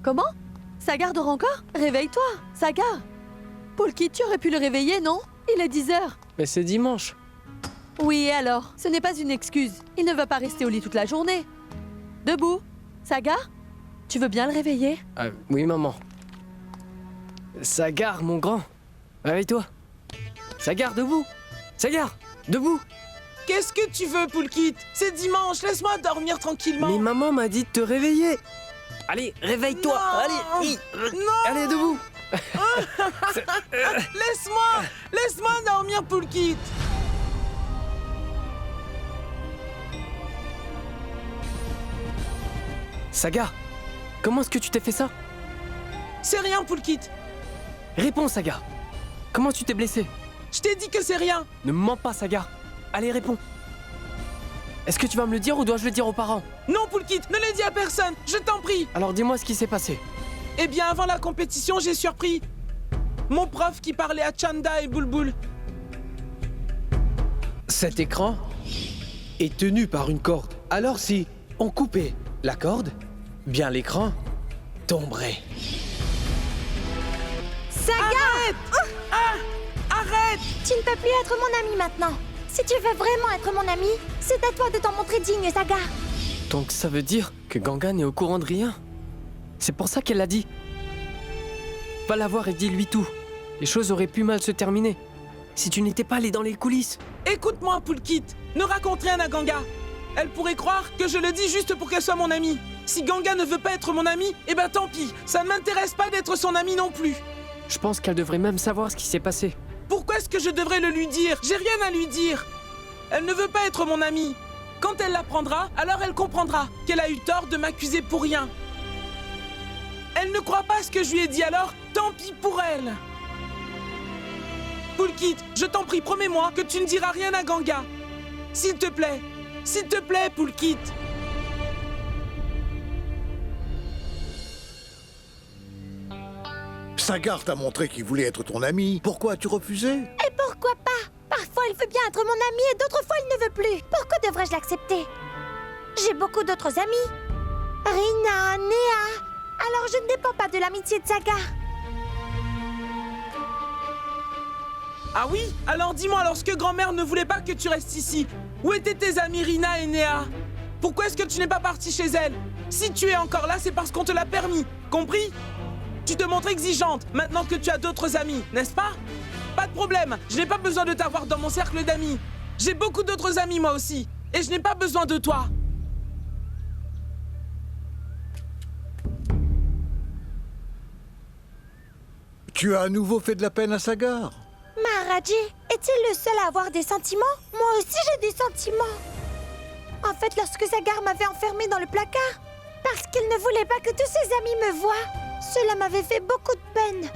Comment? Sagar dort encore? Réveille-toi, Sagar! Poulkit, tu aurais pu le réveiller, non? Il est 10 heures. Mais c'est dimanche. Oui, et alors? Ce n'est pas une excuse. Il ne va pas rester au lit toute la journée. Debout. Sagar? Tu veux bien le réveiller? Oui, maman. Sagar, mon grand. Réveille-toi. Sagar, debout. Sagar, debout. Qu'est-ce que tu veux, Poulkit? C'est dimanche, laisse-moi dormir tranquillement. Mais maman m'a dit de te réveiller. Allez, réveille-toi. Non. Allez, Non. allez, debout. Laisse-moi dormir, Poulkit. Sagar, comment est-ce que tu t'es fait ça? C'est rien, Poulkit. Réponds, Sagar. Comment tu t'es blessé? Je t'ai dit que c'est rien. Ne me mens pas, Sagar. Allez, réponds. Est-ce que tu vas me le dire ou dois-je le dire aux parents? Non, Poulkit, ne le dis à personne, je t'en prie. Alors dis-moi ce qui s'est passé. Eh bien, avant la compétition, j'ai surpris mon prof qui parlait à Chanda et Bulbul. Cet écran est tenu par une corde. Alors si on coupait la corde, bien l'écran tomberait. Sagar! Arrête! Tu ne peux plus être mon ami maintenant. Si tu veux vraiment être mon ami, c'est à toi de t'en montrer digne, Sagar. Donc ça veut dire que Ganga n'est au courant de rien? C'est pour ça qu'elle l'a dit. Va la voir et dis-lui tout. Les choses auraient pu mal se terminer. Si tu n'étais pas allé dans les coulisses. Écoute-moi, Poulkit, ne raconte rien à Ganga. Elle pourrait croire que je le dis juste pour qu'elle soit mon amie. Si Ganga ne veut pas être mon amie, eh ben tant pis, ça ne m'intéresse pas d'être son amie non plus. Je pense qu'elle devrait même savoir ce qui s'est passé. Pourquoi est-ce que je devrais le lui dire? J'ai rien à lui dire. Elle ne veut pas être mon amie. Quand elle l'apprendra, alors elle comprendra qu'elle a eu tort de m'accuser pour rien. Elle ne croit pas ce que je lui ai dit, alors tant pis pour elle. Poulkit, je t'en prie, promets-moi que tu ne diras rien à Ganga. S'il te plaît, Poulkit. Sagar t'a montré qu'il voulait être ton ami. Pourquoi as-tu refusé? Et pourquoi pas? Parfois, il veut bien être mon ami et d'autres fois, il ne veut plus. Pourquoi devrais-je l'accepter? J'ai beaucoup d'autres amis. Rina, Néa. Alors, je ne dépends pas de l'amitié de Sagar. Ah oui? Alors dis-moi, lorsque grand-mère ne voulait pas que tu restes ici, où étaient tes amis Rina et Néa? Pourquoi est-ce que tu n'es pas parti chez elles? Si tu es encore là, c'est parce qu'on te l'a permis, compris? Tu te montres exigeante, maintenant que tu as d'autres amis, n'est-ce pas? Pas de problème, je n'ai pas besoin de t'avoir dans mon cercle d'amis. J'ai beaucoup d'autres amis, moi aussi, et je n'ai pas besoin de toi. Tu as à nouveau fait de la peine à Sagar? Maharaji, est-il le seul à avoir des sentiments? Moi aussi, j'ai des sentiments. En fait, lorsque Sagar m'avait enfermée dans le placard, parce qu'il ne voulait pas que tous ses amis me voient, cela m'avait fait beaucoup de peine.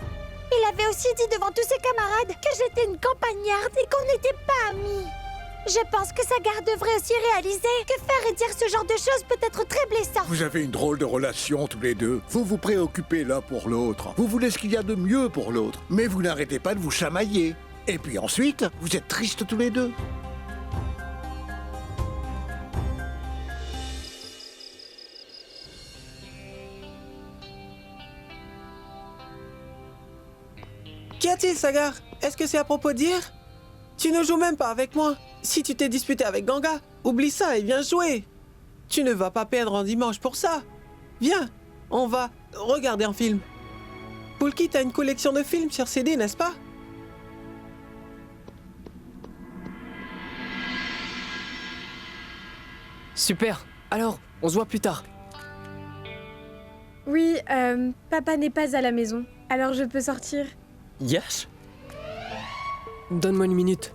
Il avait aussi dit devant tous ses camarades que j'étais une campagnarde et qu'on n'était pas amis. Je pense que Sagar devrait aussi réaliser que faire et dire ce genre de choses peut être très blessant. Vous avez une drôle de relation tous les deux. Vous vous préoccupez l'un pour l'autre. Vous voulez ce qu'il y a de mieux pour l'autre. Mais vous n'arrêtez pas de vous chamailler. Et puis ensuite, vous êtes tristes tous les deux. Qu'y a-t-il, Sagar? Est-ce que c'est à propos d'hier? Tu ne joues même pas avec moi. Si tu t'es disputé avec Ganga, oublie ça et viens jouer. Tu ne vas pas perdre en dimanche pour ça. Viens, on va regarder un film. Poulkit a une collection de films sur CD, n'est-ce pas? Super. Alors, on se voit plus tard. Oui, papa n'est pas à la maison, alors je peux sortir. Yash? Donne-moi une minute.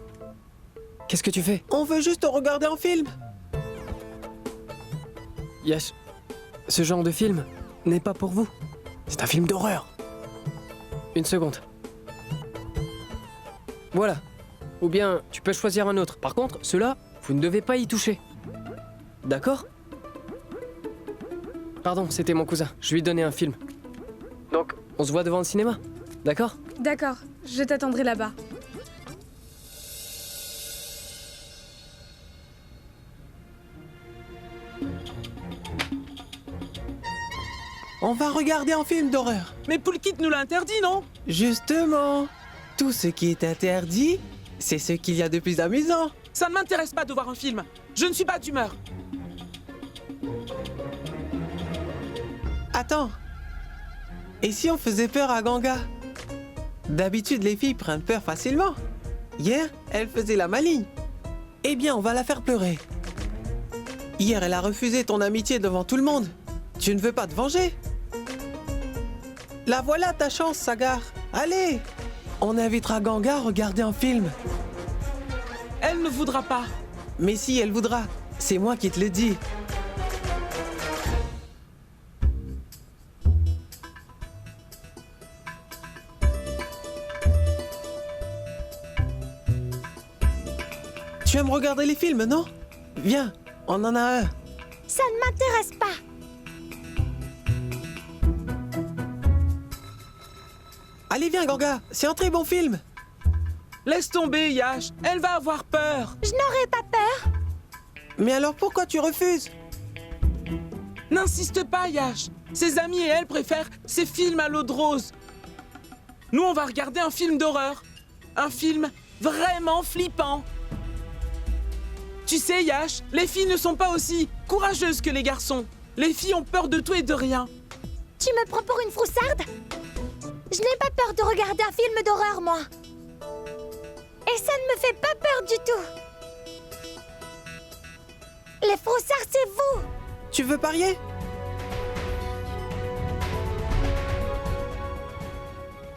Qu'est-ce que tu fais? On veut juste regarder un film. Yash, ce genre de film n'est pas pour vous. C'est un film d'horreur. Une seconde. Voilà. Ou bien, tu peux choisir un autre. Par contre, ceux-là, vous ne devez pas y toucher. D'accord? Pardon, c'était mon cousin. Je lui ai donné un film. Donc, on se voit devant le cinéma. D'accord? D'accord, je t'attendrai là-bas. On va regarder un film d'horreur. Mais Poulkit nous l'a interdit, non? Justement, tout ce qui est interdit, c'est ce qu'il y a de plus amusant. Ça ne m'intéresse pas de voir un film. Je ne suis pas d'humeur. Attends. Et si on faisait peur à Ganga? D'habitude, les filles prennent peur facilement. Hier, elle faisait la maligne. Eh bien, on va la faire pleurer. Hier, elle a refusé ton amitié devant tout le monde. Tu ne veux pas te venger? La voilà ta chance, Sagar. Allez, on invitera Ganga à regarder un film. Elle ne voudra pas. Mais si, elle voudra. C'est moi qui te le dis. Tu aimes regarder les films, non? Viens, on en a un. Ça ne m'intéresse pas. Allez, viens, Ganga. C'est un très bon film. Laisse tomber, Yash. Elle va avoir peur. Je n'aurai pas peur. Mais alors pourquoi tu refuses? N'insiste pas, Yash. Ses amis et elle préfèrent ces films à l'eau de rose. Nous, on va regarder un film d'horreur. Un film vraiment flippant. Tu sais, Yash, les filles ne sont pas aussi courageuses que les garçons. Les filles ont peur de tout et de rien. Tu me prends pour une froussarde? Je n'ai pas peur de regarder un film d'horreur, moi. Et ça ne me fait pas peur du tout. Les froussards, c'est vous. Tu veux parier?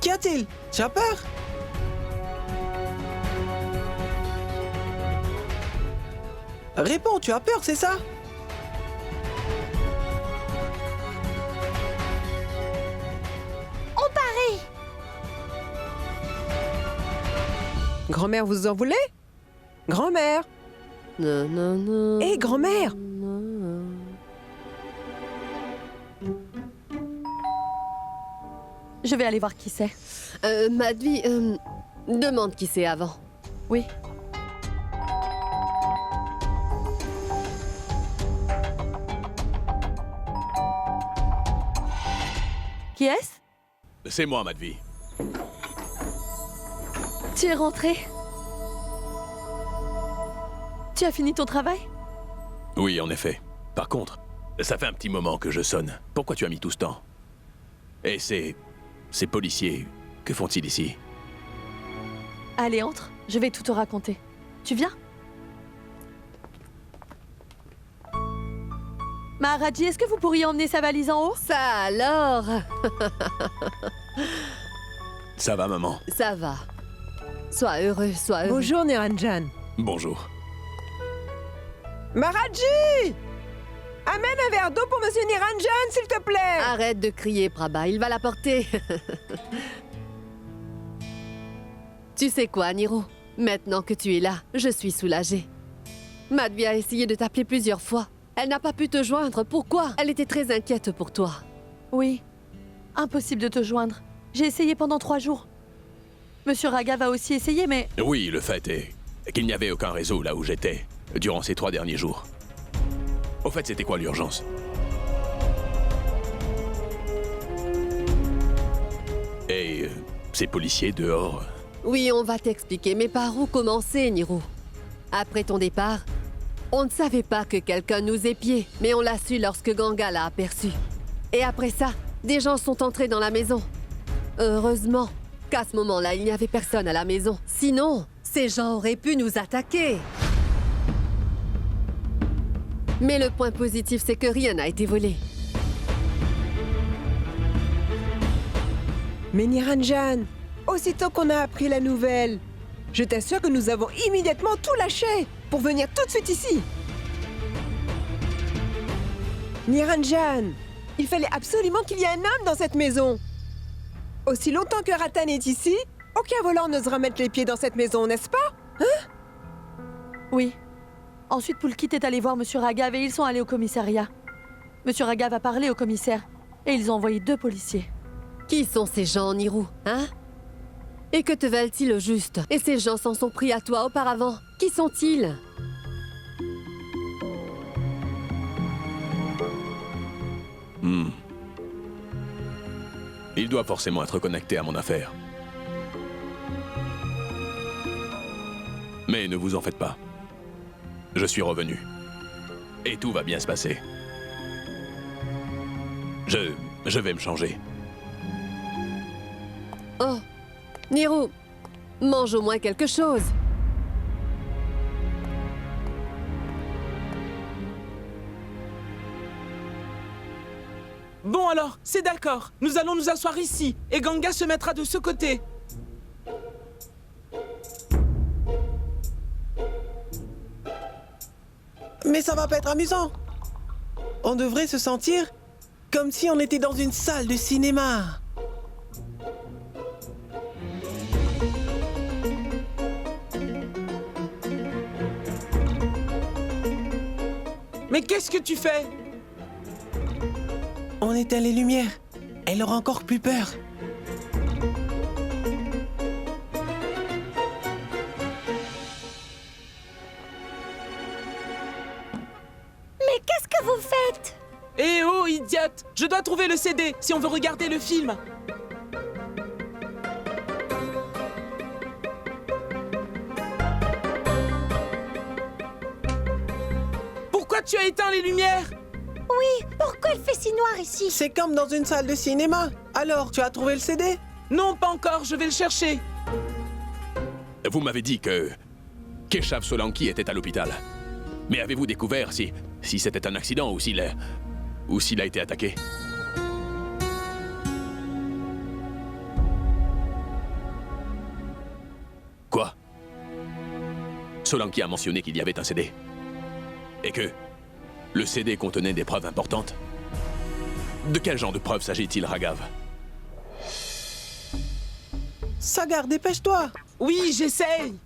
Qu'y a-t-il? Tu as peur? Réponds, tu as peur, c'est ça? On parie. Grand-mère, vous en voulez? Grand-mère! Non, non, non. Hé, grand-mère! Je vais aller voir qui c'est. Madvi, demande qui c'est avant. Oui. Qui est-ce? C'est moi, Madvi. Tu es rentré? Tu as fini ton travail? Oui, en effet. Par contre, ça fait un petit moment que je sonne. Pourquoi tu as mis tout ce temps? Et ces policiers, que font-ils ici? Allez, entre. Je vais tout te raconter. Tu viens? Maharaji, est-ce que vous pourriez emmener sa valise en haut? Ça alors? Ça va, maman? Ça va. Sois heureux, sois heureux. Bonjour, Niranjan. Bonjour. Maharaji! Amène un verre d'eau pour Monsieur Niranjan, s'il te plaît! Arrête de crier, Prabha, il va la porter. Tu sais quoi, Niro? Maintenant que tu es là, je suis soulagée. Madhvi a essayé de t'appeler plusieurs fois. Elle n'a pas pu te joindre. Pourquoi? Elle était très inquiète pour toi. Oui. Impossible de te joindre. J'ai essayé pendant 3 jours. Monsieur Raghav a aussi essayé, mais... Oui, le fait est qu'il n'y avait aucun réseau là où j'étais durant ces 3 derniers jours. Au fait, c'était quoi l'urgence? Et ces policiers dehors... Oui, on va t'expliquer, mais par où commencer, Niro? Après ton départ, on ne savait pas que quelqu'un nous épiait, mais on l'a su lorsque Ganga l'a aperçu. Et après ça, des gens sont entrés dans la maison. Heureusement qu'à ce moment-là, il n'y avait personne à la maison. Sinon, ces gens auraient pu nous attaquer. Mais le point positif, c'est que rien n'a été volé. Mais Niranjan, aussitôt qu'on a appris la nouvelle, je t'assure que nous avons immédiatement tout lâché pour venir tout de suite ici. Niranjan, il fallait absolument qu'il y ait un homme dans cette maison. Aussi longtemps que Ratan est ici, aucun volant n'osera mettre les pieds dans cette maison, n'est-ce pas? Oui. Ensuite, Poulkit est allé voir Monsieur Raghav et ils sont allés au commissariat. Monsieur Raghav a parlé au commissaire et ils ont envoyé 2 policiers. Qui sont ces gens, Niro, hein? Et que te veulent-ils au juste? Et ces gens s'en sont pris à toi auparavant. Qui sont-ils? Il doit forcément être connecté à mon affaire. Mais ne vous en faites pas. Je suis revenu. Et tout va bien se passer. Je vais me changer. Oh, Niro, mange au moins quelque chose. Bon alors, c'est d'accord. Nous allons nous asseoir ici, et Ganga se mettra de ce côté. Mais ça va pas être amusant. On devrait se sentir comme si on était dans une salle de cinéma. Mais qu'est-ce que tu fais? On éteint les lumières. Elle aura encore plus peur. Mais qu'est-ce que vous faites? Eh oh, idiote! Je dois trouver le CD si on veut regarder le film. Pourquoi tu as éteint les lumières? Oui, pourquoi il fait si noir ici? C'est comme dans une salle de cinéma. Alors, tu as trouvé le CD? Non, pas encore, je vais le chercher. Vous m'avez dit que Keshav Solanki était à l'hôpital. Mais avez-vous découvert si c'était un accident ou s'il a été attaqué? Quoi? Solanki a mentionné qu'il y avait un CD. Et que le CD contenait des preuves importantes. De quel genre de preuves s'agit-il, Raghav? Sagar, dépêche-toi. Oui, j'essaye.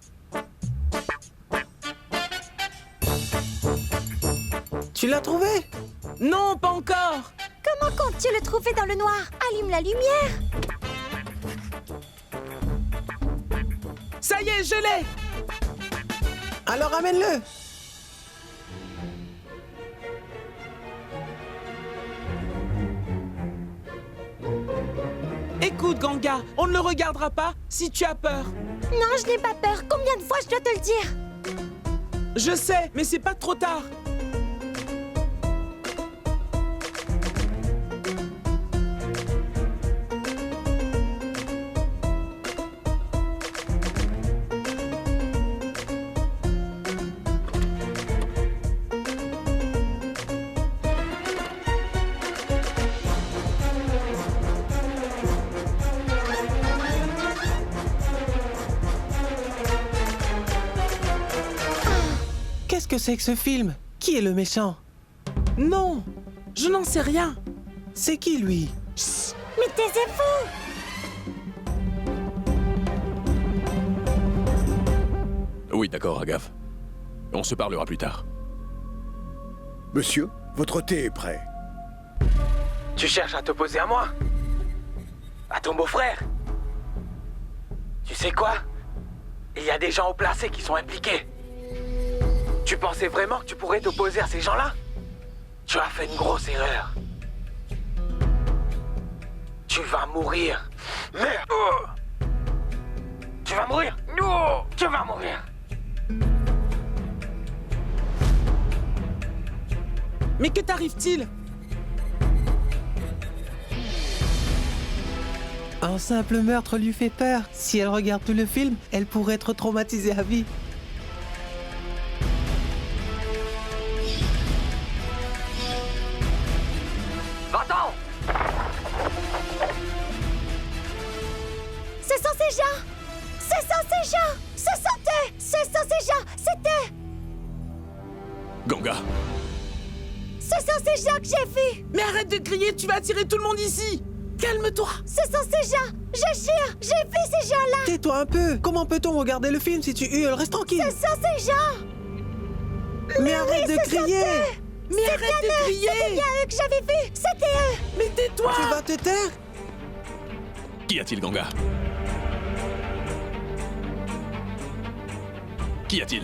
Tu l'as trouvé? Non, pas encore. Comment comptes-tu le trouver dans le noir? Allume la lumière. Ça y est, je l'ai. Alors amène-le. Écoute, Ganga, on ne le regardera pas si tu as peur. Non, je n'ai pas peur. Combien de fois je dois te le dire? Je sais, mais c'est pas trop tard. Qu'est-ce que c'est que ce film? Qui est le méchant? Non, je n'en sais rien. C'est qui, lui? Chut, mais taisez-vous. Oui, d'accord, Raghav. On se parlera plus tard. Monsieur, votre thé est prêt. Tu cherches à t'opposer à moi? À ton beau-frère? Tu sais quoi? Il y a des gens haut placés qui sont impliqués. Tu pensais vraiment que tu pourrais t'opposer à ces gens-là? Tu as fait une grosse erreur. Tu vas mourir. Merde! Oh! Tu vas mourir? Non! Tu vas mourir! Mais que t'arrive-t-il? Un simple meurtre lui fait peur. Si elle regarde tout le film, elle pourrait être traumatisée à vie. Va-t'en! Ce sont ces gens. Ce sont ces gens. Ce sont eux. Ce sont ces gens. C'était. Ganga! Ce sont ces gens que j'ai vus. Mais arrête de crier, tu vas attirer tout le monde ici. Calme-toi. Ce sont ces gens. Je jure, j'ai vu ces gens-là. Tais-toi un peu. Comment peut-on regarder le film si tu hurles? Reste tranquille. Ce sont ces gens. Mais arrête de crier. Mais arrête de crier. C'était bien eux que j'avais vus. C'était eux. Mais tais-toi. Tu vas te taire? Qu'y a-t-il, Ganga? Qu'y a-t-il?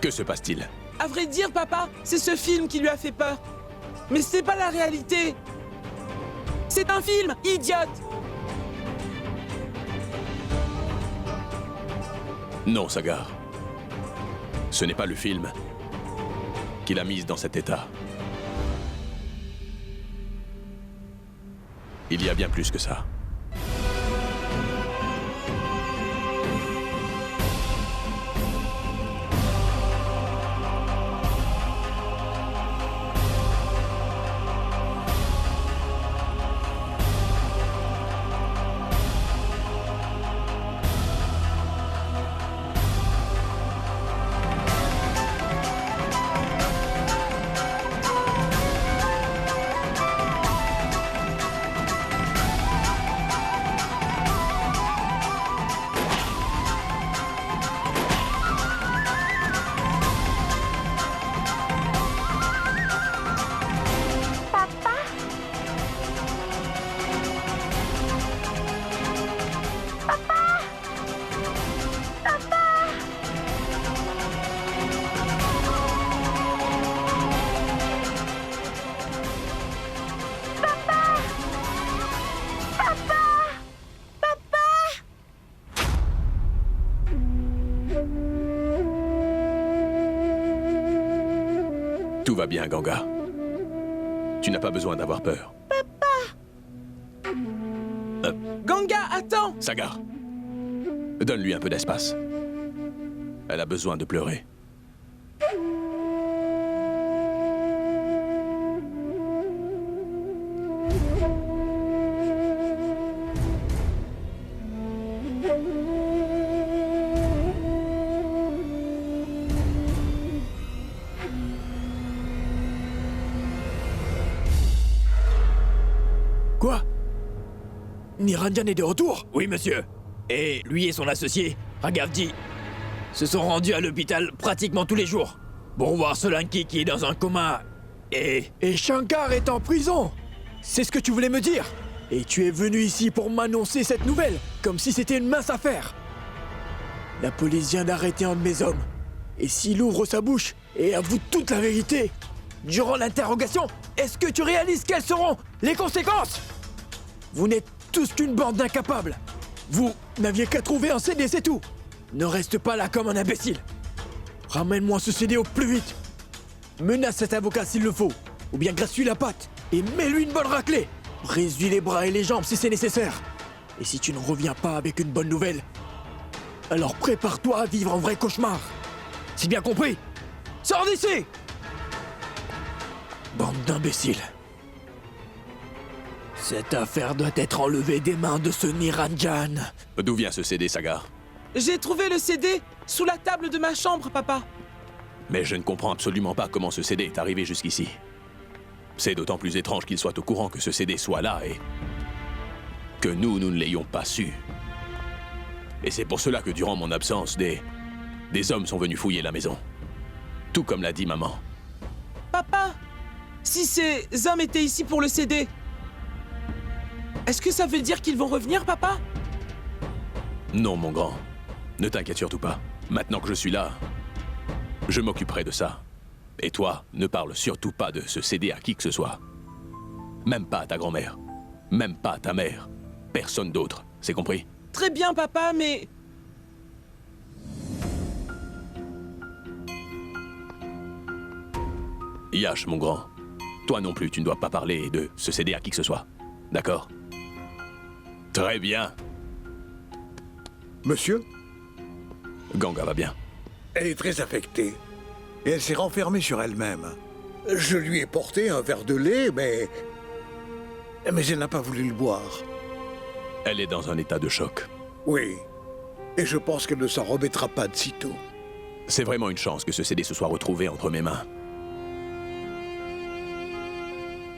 Que se passe-t-il? À vrai dire, papa, c'est ce film qui lui a fait peur. Mais c'est pas la réalité. C'est un film, idiote. Non, Sagar. Ce n'est pas le film qui l'a mise dans cet état. Il y a bien plus que ça. Tout va bien, Ganga. Tu n'as pas besoin d'avoir peur. Ganga, attends! Sagar, donne-lui un peu d'espace. Elle a besoin de pleurer. Quoi? Niranjan est de retour? Oui, monsieur. Et lui et son associé, Raghavji, se sont rendus à l'hôpital pratiquement tous les jours pour voir Solanki qui est dans un coma et Shankar est en prison. C'est ce que tu voulais me dire? Et tu es venu ici pour m'annoncer cette nouvelle, comme si c'était une mince affaire. La police vient d'arrêter un de mes hommes. Et s'il ouvre sa bouche et avoue toute la vérité, durant l'interrogation, est-ce que tu réalises quelles seront les conséquences? Vous n'êtes tous qu'une bande d'incapables. Vous n'aviez qu'à trouver un CD, c'est tout. Ne reste pas là comme un imbécile. Ramène-moi ce CD au plus vite. Menace cet avocat s'il le faut. Ou bien grasse-lui la patte et mets-lui une bonne raclée. Brise-lui les bras et les jambes si c'est nécessaire. Et si tu ne reviens pas avec une bonne nouvelle, alors prépare-toi à vivre un vrai cauchemar. C'est bien compris? Sors d'ici! Bande d'imbéciles. Cette affaire doit être enlevée des mains de ce Niranjan. D'où vient ce CD, Sagar? J'ai trouvé le CD sous la table de ma chambre, papa. Mais je ne comprends absolument pas comment ce CD est arrivé jusqu'ici. C'est d'autant plus étrange qu'il soit au courant que ce CD soit là et que nous ne l'ayons pas su. Et c'est pour cela que durant mon absence, des hommes sont venus fouiller la maison. Tout comme l'a dit maman. Papa, si ces hommes étaient ici pour le CD, est-ce que ça veut dire qu'ils vont revenir, papa? Non, mon grand. Ne t'inquiète surtout pas. Maintenant que je suis là, je m'occuperai de ça. Et toi, ne parle surtout pas de ce CD à qui que ce soit. Même pas à ta grand-mère. Même pas à ta mère. Personne d'autre. C'est compris? Très bien, papa, mais... Yash, mon grand. Toi non plus, tu ne dois pas parler de ce CD à qui que ce soit. D'accord? Très bien. Monsieur, Ganga va bien. elle est très affectée. Et elle s'est renfermée sur elle-même. Je lui ai porté un verre de lait, mais elle n'a pas voulu le boire. Elle est dans un état de choc. Oui. Et je pense qu'elle ne s'en remettra pas de sitôt. C'est vraiment une chance que ce CD se soit retrouvé entre mes mains.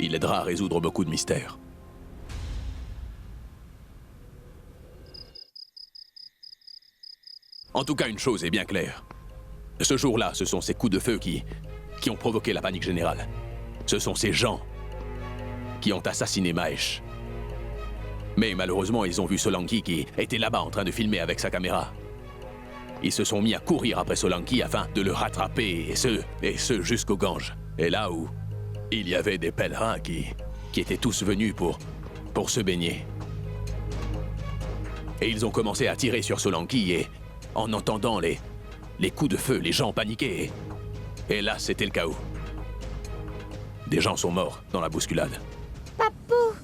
Il aidera à résoudre beaucoup de mystères. En tout cas, une chose est bien claire. Ce jour-là, ce sont ces coups de feu qui ont provoqué la panique générale. Ce sont ces gens qui ont assassiné Mahesh. Mais malheureusement, ils ont vu Solanki qui était là-bas en train de filmer avec sa caméra. Ils se sont mis à courir après Solanki afin de le rattraper, et ce jusqu'au Gange. Et là où Il y avait des pèlerins qui étaient tous venus pour se baigner. Et ils ont commencé à tirer sur Solanki et, en entendant les coups de feu, les gens paniquaient. Et là, c'était le chaos. Des gens sont morts dans la bousculade. Papou,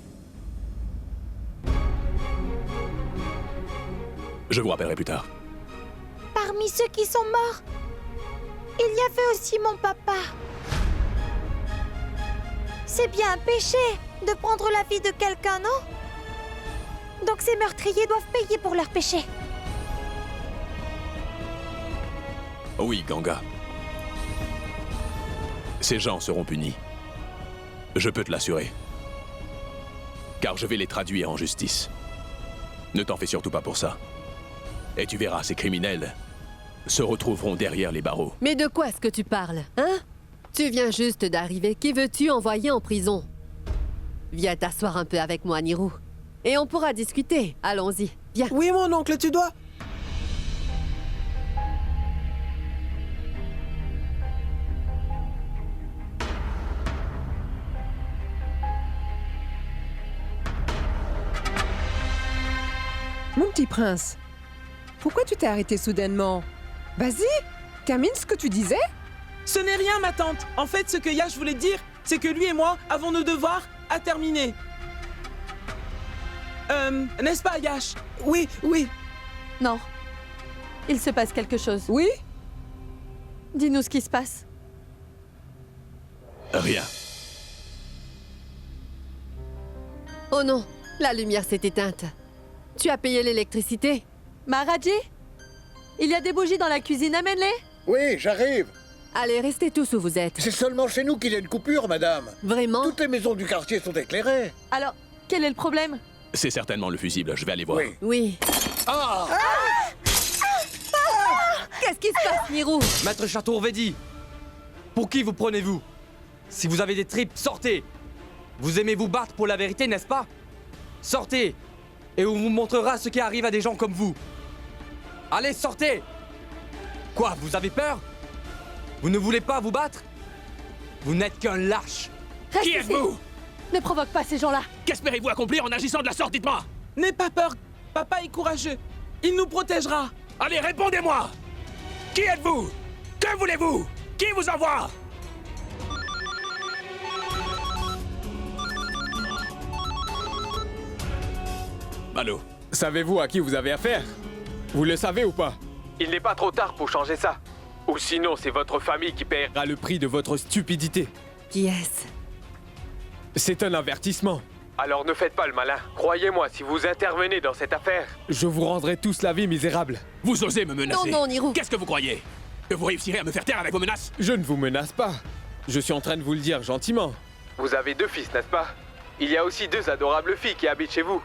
Je vous rappellerai plus tard. parmi ceux qui sont morts, il y avait aussi mon papa. C'est bien un péché de prendre la vie de quelqu'un, non? Donc ces meurtriers doivent payer pour leurs péchés. Oui, Ganga. Ces gens seront punis. Je peux te l'assurer. Car je vais les traduire en justice. Ne t'en fais surtout pas pour ça. Et tu verras, ces criminels se retrouveront derrière les barreaux. Mais de quoi est-ce que tu parles, hein? Tu viens juste d'arriver. Qui veux-tu envoyer en prison? Viens t'asseoir un peu avec moi, Niro. Et on pourra discuter. Allons-y, viens. Oui, mon oncle, tu dois... Mon petit prince, pourquoi tu t'es arrêté soudainement? Vas-y, termine ce que tu disais. Ce n'est rien, ma tante. En fait, ce que Yash voulait dire, c'est que lui et moi avons nos devoirs à terminer. N'est-ce pas, Yash? Oui, oui. Non. Il se passe quelque chose. Oui? Dis-nous ce qui se passe. Rien. Oh non, la lumière s'est éteinte. Tu as payé l'électricité? Maharaji? Il y a des bougies dans la cuisine, amène-les. Oui, j'arrive. Allez, restez tous où vous êtes. C'est seulement chez nous qu'il y a une coupure, madame. Vraiment? Toutes les maisons du quartier sont éclairées. Alors, quel est le problème? C'est certainement le fusible, je vais aller voir. Oui. Oui. Ah! Qu'est-ce qui se passe, Niro? Maître Chaturvedi, pour qui vous prenez-vous? Si vous avez des tripes, sortez! Vous aimez vous battre pour la vérité, n'est-ce pas? Sortez! Et on vous montrera ce qui arrive à des gens comme vous. Allez, sortez! Quoi, vous avez peur? Vous ne voulez pas vous battre? Vous n'êtes qu'un lâche! Reste Qui ici. êtes-vous? Ne provoque pas ces gens-là. Qu'espérez-vous accomplir en agissant de la sorte, dites-moi? N'aie pas peur. Papa est courageux. Il nous protégera. Allez, répondez-moi! Qui êtes-vous? Que voulez-vous? Qui vous envoie? Allô? Savez-vous à qui vous avez affaire? Vous le savez ou pas? Il n'est pas trop tard pour changer ça. Ou sinon, c'est votre famille qui paiera. À le prix de votre stupidité. Qui est-ce? C'est un avertissement. Alors ne faites pas le malin. Croyez-moi, si vous intervenez dans cette affaire... Je vous rendrai tous la vie misérable. Vous osez me menacer? Non, non, Niro. Qu'est-ce que vous croyez? Que vous réussirez à me faire taire avec vos menaces? Je ne vous menace pas. Je suis en train de vous le dire gentiment. Vous avez 2 fils, n'est-ce pas? Il y a aussi 2 adorables filles qui habitent chez vous.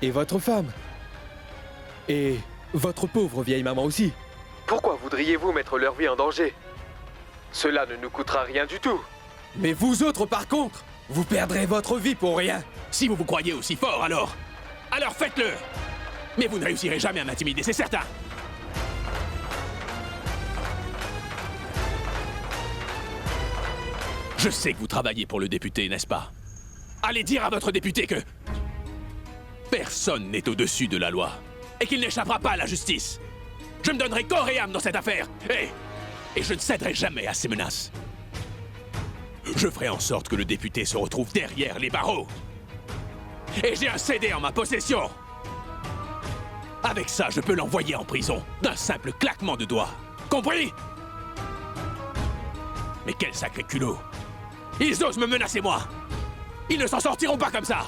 Et votre femme. Et votre pauvre vieille maman aussi. Pourquoi voudriez-vous mettre leur vie en danger? Cela ne nous coûtera rien du tout. Mais vous autres, par contre, vous perdrez votre vie pour rien. Si vous vous croyez aussi fort, alors faites-le! Mais vous ne réussirez jamais à m'intimider, c'est certain! Je sais que vous travaillez pour le député, n'est-ce pas? Allez dire à votre député que... personne n'est au-dessus de la loi. Et qu'il n'échappera pas à la justice. Je me donnerai corps et âme dans cette affaire. Et je ne céderai jamais à ces menaces. Je ferai en sorte que le député se retrouve derrière les barreaux. Et j'ai un CD en ma possession. Avec ça, je peux l'envoyer en prison d'un simple claquement de doigts. Compris? Mais quel sacré culot! Ils osent me menacer, moi! Ils ne s'en sortiront pas comme ça!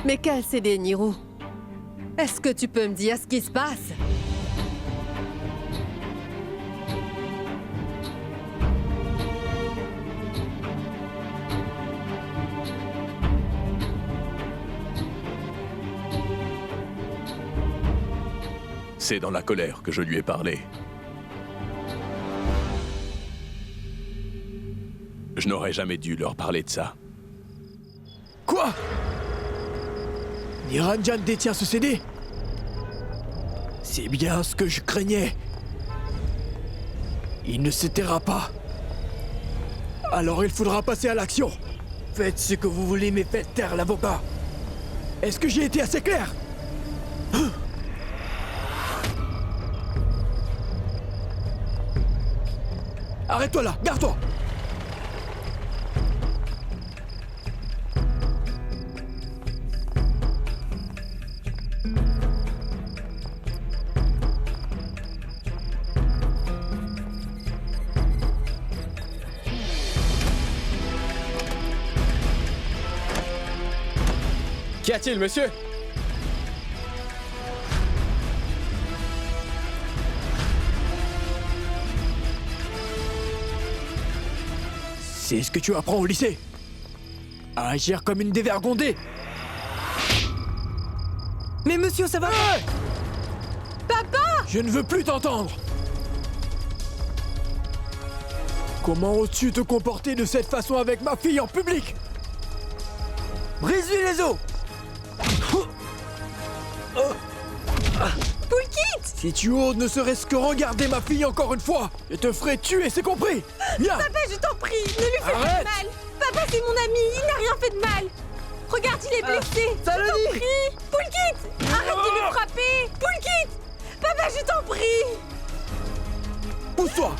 Mais quel CD, Niro? Est-ce que tu peux me dire ce qui se passe? C'est dans la colère que je lui ai parlé. Je n'aurais jamais dû leur parler de ça. Quoi? Niranjan détient ce CD? C'est bien ce que je craignais. Il ne se taira pas. Alors il faudra passer à l'action. Faites ce que vous voulez, mais faites taire l'avocat. Est-ce que j'ai été assez clair? Arrête-toi là, garde-toi. Qu'y a-t-il, monsieur? C'est ce que tu apprends au lycée. À agir comme une dévergondée. Mais monsieur, ça va pas? Papa! Je ne veux plus t'entendre. Comment oses-tu te comporter de cette façon avec ma fille en public? Brise-lui les os! Poulkit! Si tu oses ne serait-ce que regarder ma fille encore une fois, je te ferai tuer, c'est compris? Viens! Papa, je t'en prie, ne lui fais pas Arrête! de mal. Papa, c'est mon ami, il n'a rien fait de mal. Regarde, il est blessé. Je t'en prie. Poulkit, arrête de lui frapper. Poulkit, papa, je t'en prie. Pousse-toi!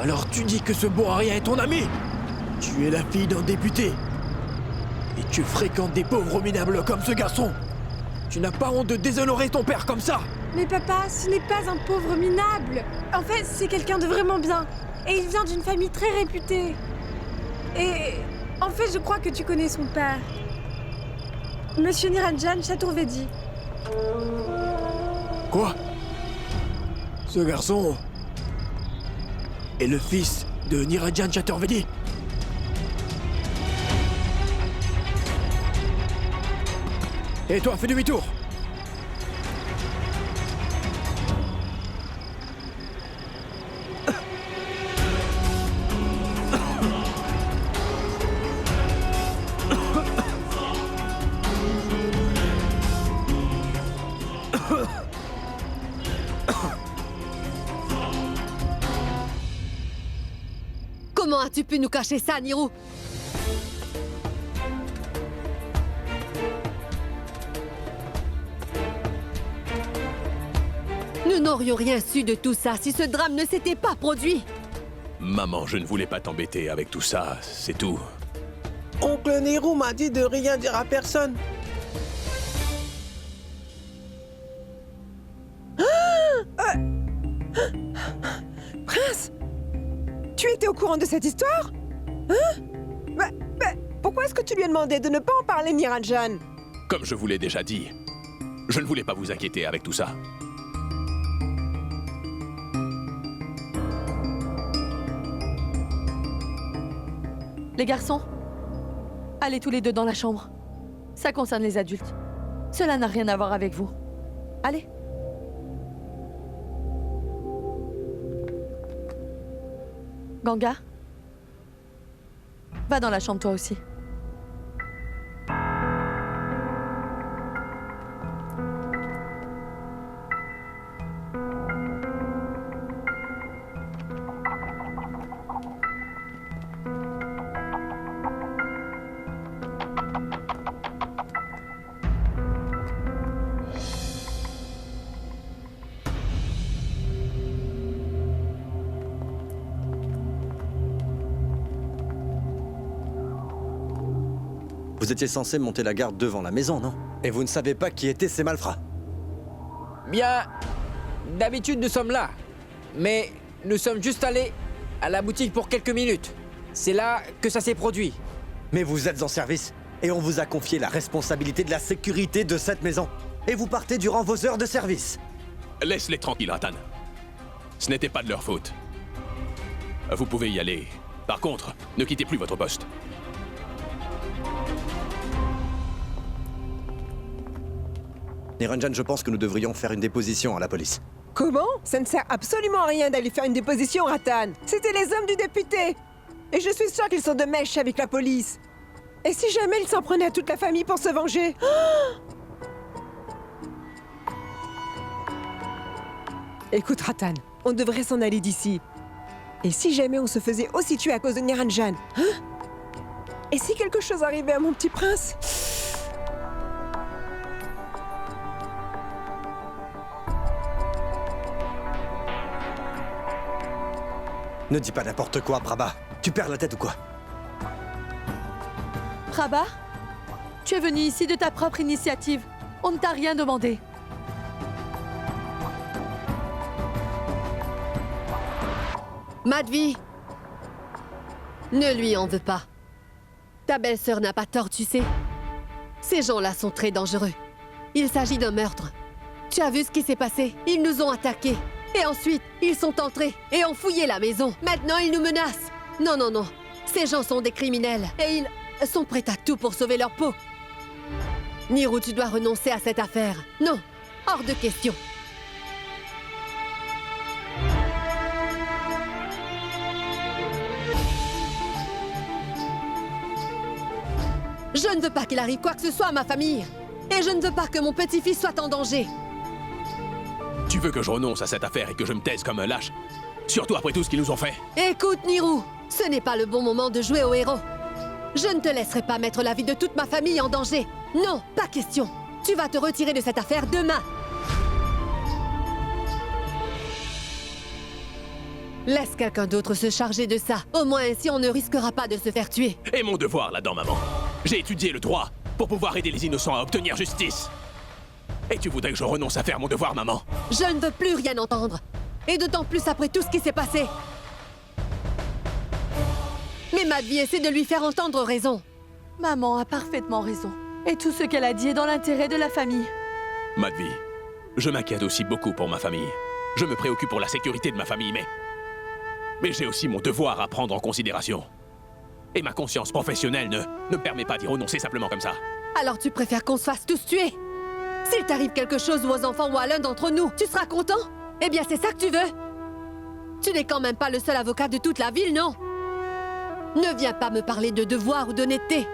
Alors tu dis que ce bon à rien est ton ami? Tu es la fille d'un député. Et tu fréquentes des pauvres minables comme ce garçon. Tu n'as pas honte de déshonorer ton père comme ça? Mais papa, ce n'est pas un pauvre minable. En fait, c'est quelqu'un de vraiment bien. Et il vient d'une famille très réputée. Et en fait, je crois que tu connais son père. Monsieur Niranjan Chaturvedi. Quoi? Ce garçon est le fils de Niranjan Chaturvedi. Et toi, fais demi-tour. Comment as-tu pu nous cacher ça, Nirou? Nous n'aurions rien su de tout ça si ce drame ne s'était pas produit. Maman, je ne voulais pas t'embêter avec tout ça, c'est tout. Oncle Nero m'a dit de rien dire à personne. Prince! Tu étais au courant de cette histoire? Hein? Pourquoi est-ce que tu lui as demandé de ne pas en parler, Niranjan? Comme je vous l'ai déjà dit, je ne voulais pas vous inquiéter avec tout ça. Les garçons, allez tous les deux dans la chambre. Ça concerne les adultes. Cela n'a rien à voir avec vous. Allez. Ganga, va dans la chambre toi aussi. Vous étiez censé monter la garde devant la maison, non? Et vous ne savez pas qui étaient ces malfrats? Bien, d'habitude nous sommes là. Mais nous sommes juste allés à la boutique pour quelques minutes. C'est là que ça s'est produit. Mais vous êtes en service, et on vous a confié la responsabilité de la sécurité de cette maison. Et vous partez durant vos heures de service. Laisse-les tranquilles, Ratan. Ce n'était pas de leur faute. Vous pouvez y aller. Par contre, ne quittez plus votre poste. Niranjan, je pense que nous devrions faire une déposition à la police. Comment? Ça ne sert absolument à rien d'aller faire une déposition, Ratan. C'était les hommes du député. Et je suis sûre qu'ils sont de mèche avec la police. Et si jamais ils s'en prenaient à toute la famille pour se venger? Écoute, Ratan, on devrait s'en aller d'ici. Et si jamais on se faisait aussi tuer à cause de Niranjan? Hein? Et si quelque chose arrivait à mon petit prince? Ne dis pas n'importe quoi, Prabha. Tu perds la tête ou quoi? Prabha, tu es venu ici de ta propre initiative. On ne t'a rien demandé. Madhvi, ne lui en veux pas. Ta belle-sœur n'a pas tort, tu sais. Ces gens-là sont très dangereux. Il s'agit d'un meurtre. Tu as vu ce qui s'est passé? Ils nous ont attaqués. Et ensuite, ils sont entrés et ont fouillé la maison. Maintenant, ils nous menacent. Non, non, non. Ces gens sont des criminels. Et ils sont prêts à tout pour sauver leur peau. Nirou, tu dois renoncer à cette affaire. Non, hors de question. Je ne veux pas qu'il arrive quoi que ce soit à ma famille. Et je ne veux pas que mon petit-fils soit en danger. Tu veux que je renonce à cette affaire et que je me taise comme un lâche? Surtout après tout ce qu'ils nous ont fait. Écoute, Nirou, ce n'est pas le bon moment de jouer au héros. Je ne te laisserai pas mettre la vie de toute ma famille en danger. Non, pas question. Tu vas te retirer de cette affaire demain. Laisse quelqu'un d'autre se charger de ça. Au moins ainsi, on ne risquera pas de se faire tuer. Et mon devoir là-dedans, maman. J'ai étudié le droit pour pouvoir aider les innocents à obtenir justice. Et tu voudrais que je renonce à faire mon devoir, maman? Je ne veux plus rien entendre. Et d'autant plus après tout ce qui s'est passé. Mais Madhvi essaie de lui faire entendre raison. Maman a parfaitement raison. Et tout ce qu'elle a dit est dans l'intérêt de la famille. Madhvi, je m'inquiète aussi beaucoup pour ma famille. Je me préoccupe pour la sécurité de ma famille, mais j'ai aussi mon devoir à prendre en considération. Et ma conscience professionnelle ne permet pas d'y renoncer simplement comme ça. Alors tu préfères qu'on se fasse tous tuer? S'il t'arrive quelque chose ou aux enfants ou à l'un d'entre nous, tu seras content? Eh bien, c'est ça que tu veux? Tu n'es quand même pas le seul avocat de toute la ville, non? Ne viens pas me parler de devoir ou d'honnêteté.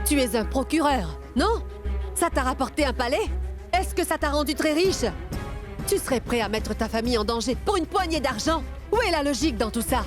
Tu es un procureur, non? Ça t'a rapporté un palais? Est-ce que ça t'a rendu très riche? Tu serais prêt à mettre ta famille en danger pour une poignée d'argent? Où est la logique dans tout ça?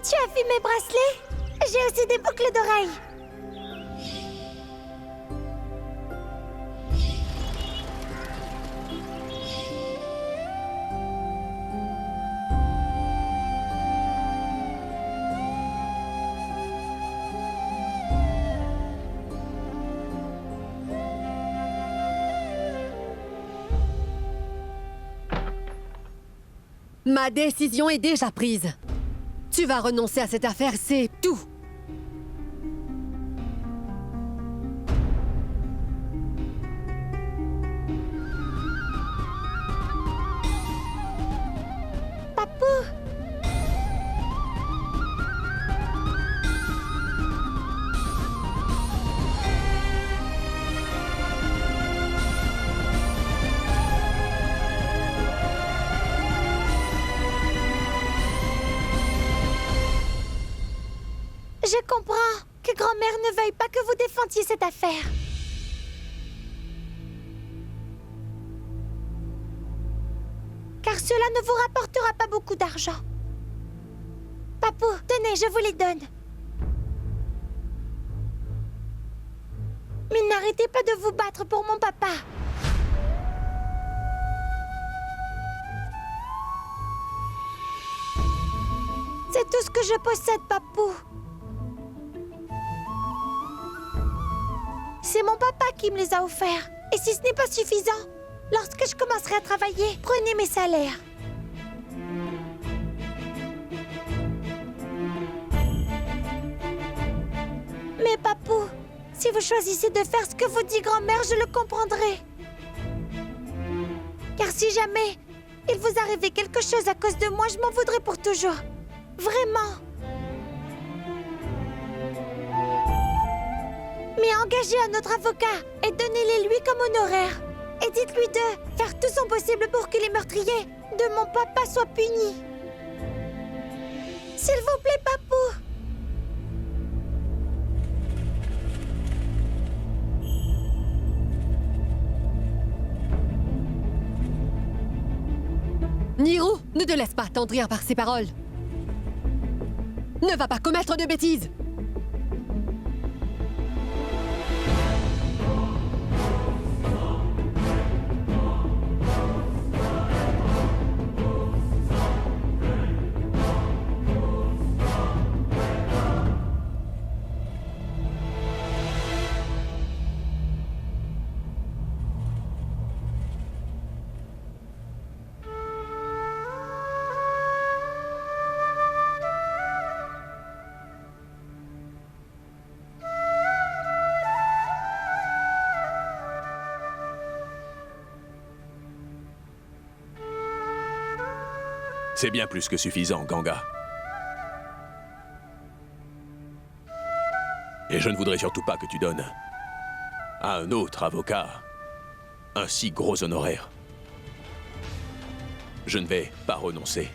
Tu as vu mes bracelets? J'ai aussi des boucles d'oreilles. Ma décision est déjà prise. Tu vas renoncer à cette affaire, c'est tout. Papou! Je comprends que grand-mère ne veuille pas que vous défendiez cette affaire. Car cela ne vous rapportera pas beaucoup d'argent. Papou, tenez, je vous les donne. Mais n'arrêtez pas de vous battre pour mon papa. C'est tout ce que je possède, Papou. C'est mon papa qui me les a offerts. Et si ce n'est pas suffisant, lorsque je commencerai à travailler, prenez mes salaires. Mais Papou, si vous choisissez de faire ce que vous dit grand-mère, je le comprendrai. Car si jamais il vous arrivait quelque chose à cause de moi, je m'en voudrais pour toujours. Vraiment. Mais engagez un autre avocat et donnez-les lui comme honoraire. Et dites-lui de faire tout son possible pour que les meurtriers de mon papa soient punis. S'il vous plaît, Papou. Niro, ne te laisse pas attendrir par ces paroles. Ne va pas commettre de bêtises. C'est bien plus que suffisant, Ganga. Et je ne voudrais surtout pas que tu donnes à un autre avocat un si gros honoraire. Je ne vais pas renoncer.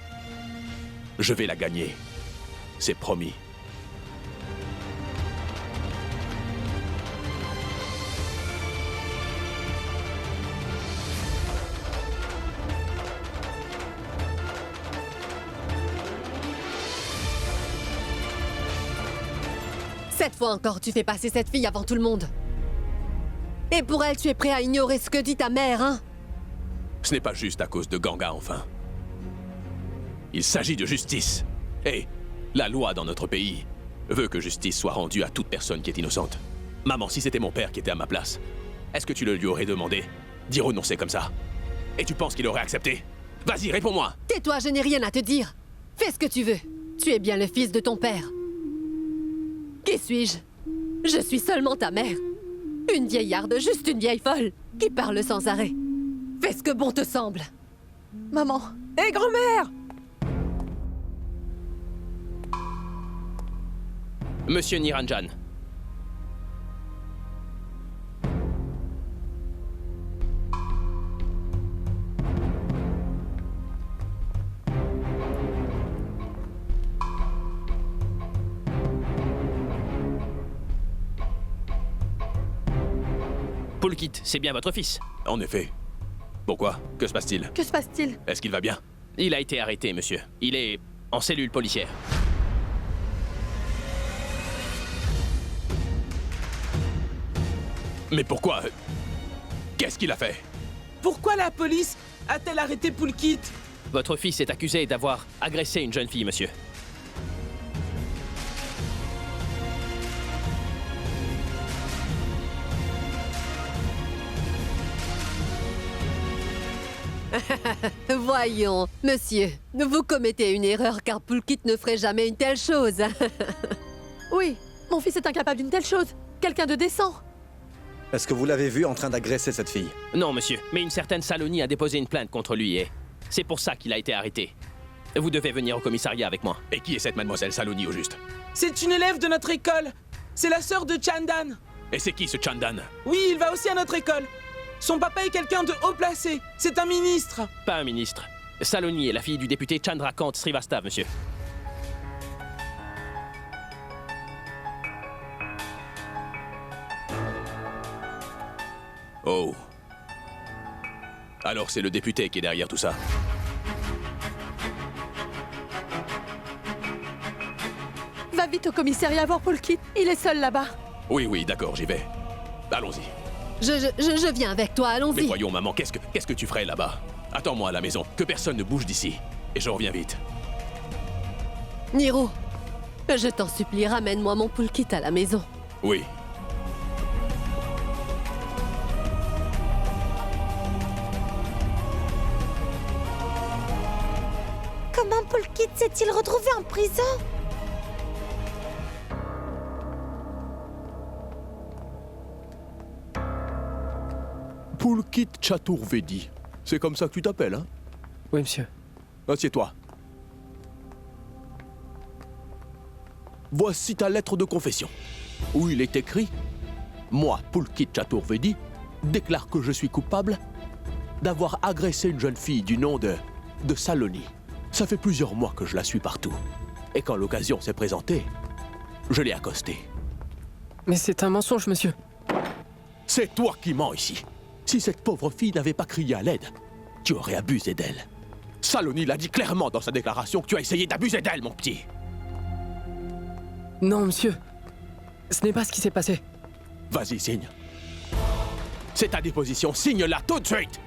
Je vais la gagner. C'est promis. Cette fois encore, tu fais passer cette fille avant tout le monde. Et pour elle, tu es prêt à ignorer ce que dit ta mère, hein? Ce n'est pas juste à cause de Ganga, enfin. Il s'agit de justice. Et la loi dans notre pays veut que justice soit rendue à toute personne qui est innocente. Maman, si c'était mon père qui était à ma place, est-ce que tu le lui aurais demandé d'y renoncer comme ça? Et tu penses qu'il aurait accepté? Vas-y, réponds-moi! Tais-toi, je n'ai rien à te dire. Fais ce que tu veux. Tu es bien le fils de ton père. Qui suis-je? Je suis seulement ta mère. Une vieillarde, juste une vieille folle, qui parle sans arrêt. Fais ce que bon te semble. Maman. Hé, grand-mère! Monsieur Niranjan. Pulkit, c'est bien votre fils. En effet. Pourquoi? Que se passe-t-il? Que se passe-t-il? Est-ce qu'il va bien? Il a été arrêté, monsieur. Il est en cellule policière. Mais pourquoi? Qu'est-ce qu'il a fait? Pourquoi la police a-t-elle arrêté Pulkit? Votre fils est accusé d'avoir agressé une jeune fille, monsieur. Voyons, monsieur, vous commettez une erreur car Pulkit ne ferait jamais une telle chose. Oui, mon fils est incapable d'une telle chose. Quelqu'un de décent. Est-ce que vous l'avez vu en train d'agresser cette fille? Non, monsieur, mais une certaine Saloni a déposé une plainte contre lui et c'est pour ça qu'il a été arrêté. Vous devez venir au commissariat avec moi. Et qui est cette mademoiselle Saloni au juste? C'est une élève de notre école. C'est la sœur de Chandan. Et c'est qui ce Chandan? Oui, il va aussi à notre école. Son papa est quelqu'un de haut placé. C'est un ministre. Pas un ministre. Saloni est la fille du député Chandrakant Srivastav, monsieur. Oh. Alors c'est le député qui est derrière tout ça. Va vite au commissariat voir Paul Kitt. Il est seul là-bas. Oui, oui, d'accord, j'y vais. Allons-y. Je viens avec toi, Mais allons-y. voyons, maman, qu'est-ce que tu ferais là-bas? Attends-moi à la maison, que personne ne bouge d'ici. Et je reviens vite. Niro, je t'en supplie, ramène-moi mon Paul Kitt à la maison. Oui. Comment Paul Kitt s'est-il retrouvé en prison? Pulkit Chaturvedi. C'est comme ça que tu t'appelles, hein? Oui, monsieur. Assieds-toi. Voici ta lettre de confession, où il est écrit « Moi, Pulkit Chaturvedi, déclare que je suis coupable d'avoir agressé une jeune fille du nom de Saloni. Ça fait plusieurs mois que je la suis partout. Et quand l'occasion s'est présentée, je l'ai accostée. Mais c'est un mensonge, monsieur. C'est toi qui mens ici. Si cette pauvre fille n'avait pas crié à l'aide, tu aurais abusé d'elle. Saloni l'a dit clairement dans sa déclaration que tu as essayé d'abuser d'elle, mon petit. Non, monsieur. Ce n'est pas ce qui s'est passé. Vas-y, signe. C'est ta déposition, signe-la tout de suite.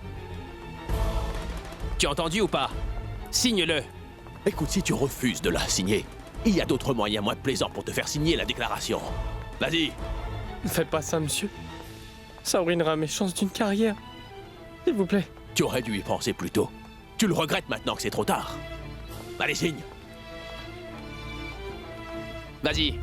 Tu as entendu ou pas? Signe-le. Écoute, si tu refuses de la signer, il y a d'autres moyens moins plaisants pour te faire signer la déclaration. Vas-y. Ne faites pas ça, monsieur. Ça ruinera mes chances d'une carrière. S'il vous plaît. Tu aurais dû y penser plus tôt. Tu le regrettes maintenant que c'est trop tard. Allez, signe. Vas-y,